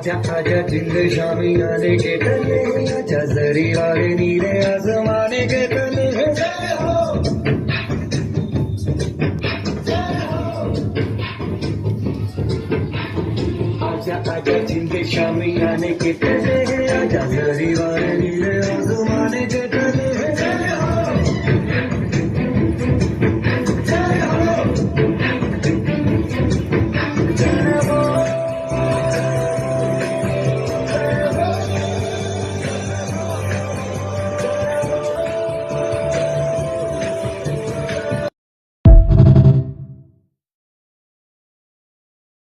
आजा जिंद शामी आने के तले आजा जरी वाले नीले आसमाने के तले आजा आजा जिंद शामी आने के तले आजा जरी वाले नीले आसमाने के